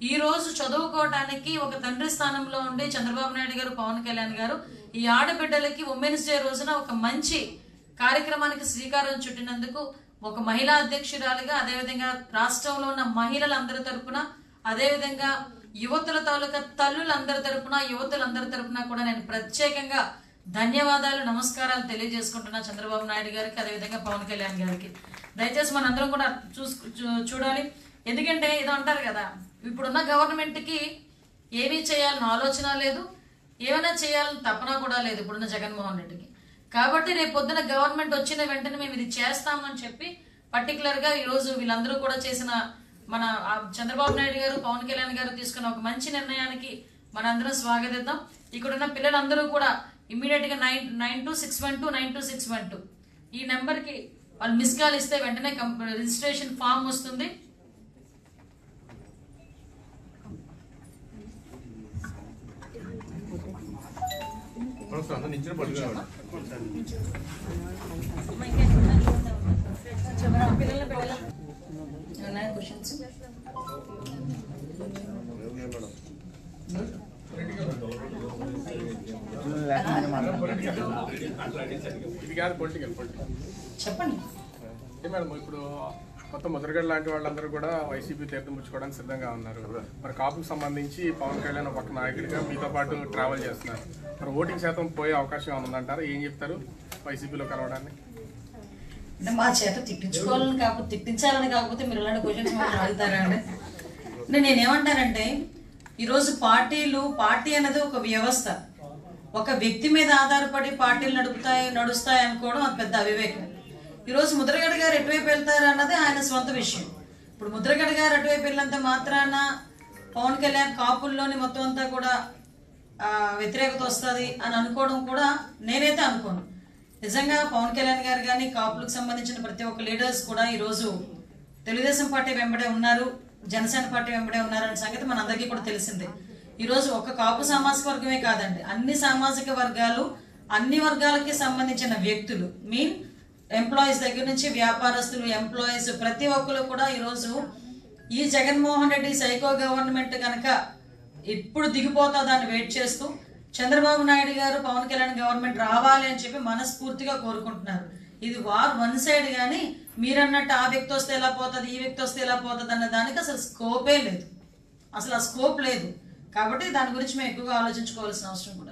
ఈ రోజు చదువుకోవడానికి ఒక తండ్రి స్థానంలో ఉండి చంద్రబాబు నాయుడు గారు, పవన్ కళ్యాణ్ గారు ఈ ఆడబిడ్డలకి ఉమెన్స్ డే రోజున ఒక మంచి కార్యక్రమానికి శ్రీకారం చుట్టినందుకు ఒక మహిళా అధ్యక్షురాలిగా, అదేవిధంగా రాష్ట్రంలో ఉన్న మహిళలందరి తరపున, అదేవిధంగా యువతుల తాలూకా తల్లులందరి తరపున, యువతులందరి తరపున కూడా నేను ప్రత్యేకంగా ధన్యవాదాలు, నమస్కారాలు తెలియజేసుకుంటున్నా చంద్రబాబు నాయుడు గారికి, అదేవిధంగా పవన్ కళ్యాణ్ గారికి. దయచేసి మనందరం కూడా చూడాలి. ఎందుకంటే ఏదో అంటారు కదా, ఇప్పుడున్న గవర్నమెంట్కి ఏమీ చేయాలని ఆలోచన లేదు, ఏమైనా చేయాలని తపన కూడా లేదు ఇప్పుడున్న జగన్మోహన్ రెడ్డికి. కాబట్టి రేపు పొద్దున గవర్నమెంట్ వచ్చిన వెంటనే మేము ఇది చేస్తామని చెప్పి పర్టికులర్గా ఈరోజు వీళ్ళందరూ కూడా చేసిన మన చంద్రబాబు నాయుడు గారు, పవన్ కళ్యాణ్ గారు తీసుకున్న ఒక మంచి నిర్ణయానికి మనందరం స్వాగతిద్దాం. ఇక్కడున్న పిల్లలందరూ కూడా ఇమ్మీడియట్గా 9261292612 ఈ నెంబర్కి వాళ్ళు మిస్ కాల్ ఇస్తే వెంటనే రిజిస్ట్రేషన్ ఫామ్ వస్తుంది. చెప్పండి మేడం. ఇప్పుడు మొత్తం ముద్రగడ లాంటి వాళ్ళందరూ కూడా వైసీపీ తీర్థం పుచ్చుకోవడానికి సిద్ధంగా ఉన్నారు. మరి కాపుకు సంబంధించి పవన్ కళ్యాణ్ ఒక నాయకుడిగా మీతో పాటు ట్రావెల్ చేస్తున్నారు. మరి ఓటింగ్ శాతం పోయే అవకాశం ఉందంటారా? ఏం చెప్తారు వైసీపీలో కలవడాన్ని? అంటే మా చేత తిట్టించుకోవాలని కాకపోతే, తిట్టించాలని కాకపోతే మీరు ఇలాంటి క్వశ్చన్స్ అడుగుతారా అండి? నేనేమంటానంటే, ఈరోజు పార్టీ అనేది ఒక వ్యవస్థ. ఒక వ్యక్తి మీద ఆధారపడి పార్టీలు నడుస్తాయి అనుకోవడం అది పెద్ద అవివేకం. ఈరోజు ముద్రగడ గారు ఎటువైపు వెళ్తారు అన్నది ఆయన సొంత విషయం. ఇప్పుడు ముద్రగడ గారు అటువైపు వెళ్ళినంత మాత్రాన పవన్ కళ్యాణ్ కాపుల్లోని మొత్తం అంతా కూడా వ్యతిరేకత వస్తుంది అని అనుకోవడం కూడా నేనైతే అనుకోను. నిజంగా పవన్ కళ్యాణ్ గారు కానీ, కాపులకు సంబంధించిన ప్రతి ఒక్క లీడర్స్ కూడా ఈరోజు తెలుగుదేశం పార్టీ వెంబడే ఉన్నారు, జనసేన పార్టీ వెంబడే ఉన్నారు అనే సంగతి మనందరికీ కూడా తెలిసిందే. ఈరోజు ఒక కాపు సామాజిక వర్గమే కాదండి, అన్ని సామాజిక వర్గాలు, అన్ని వర్గాలకి సంబంధించిన వ్యక్తులు, ఎంప్లాయీస్ దగ్గర నుంచి వ్యాపారస్తులు, ఎంప్లాయీస్, ప్రతి ఒక్కరు కూడా ఈరోజు ఈ జగన్మోహన్ రెడ్డి సైకో గవర్నమెంట్ కనుక ఇప్పుడు దిగిపోతుందని వెయిట్ చేస్తూ చంద్రబాబు నాయుడు గారు, పవన్ కళ్యాణ్ గవర్నమెంట్ రావాలి అని చెప్పి మనస్ఫూర్తిగా కోరుకుంటున్నారు. ఇది వార్ వన్ సైడ్. కానీ మీరన్నట్టు ఆ వ్యక్తి వస్తే ఎలా పోతుంది, ఈ వ్యక్తి వస్తే ఎలా పోతుంది అన్న దానికి అసలు స్కోపే లేదు, అసలు ఆ స్కోప్ లేదు. కాబట్టి దాని గురించి మేము ఎక్కువగా ఆలోచించుకోవాల్సిన అవసరం కూడా